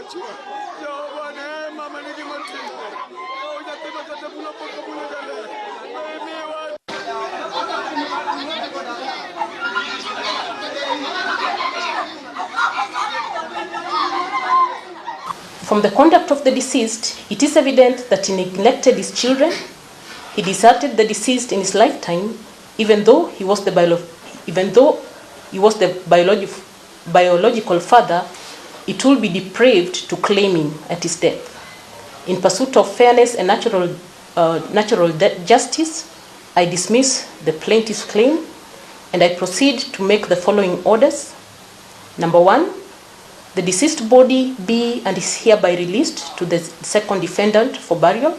From the conduct of the deceased, it is evident that he neglected his children. He deserted the deceased in his lifetime, even though he was the biological father. It will be depraved to claim him at his death. In pursuit of fairness and natural justice, I dismiss the plaintiff's claim, and I proceed to make the following orders. Number 1, the deceased body be and is hereby released to the second defendant for burial.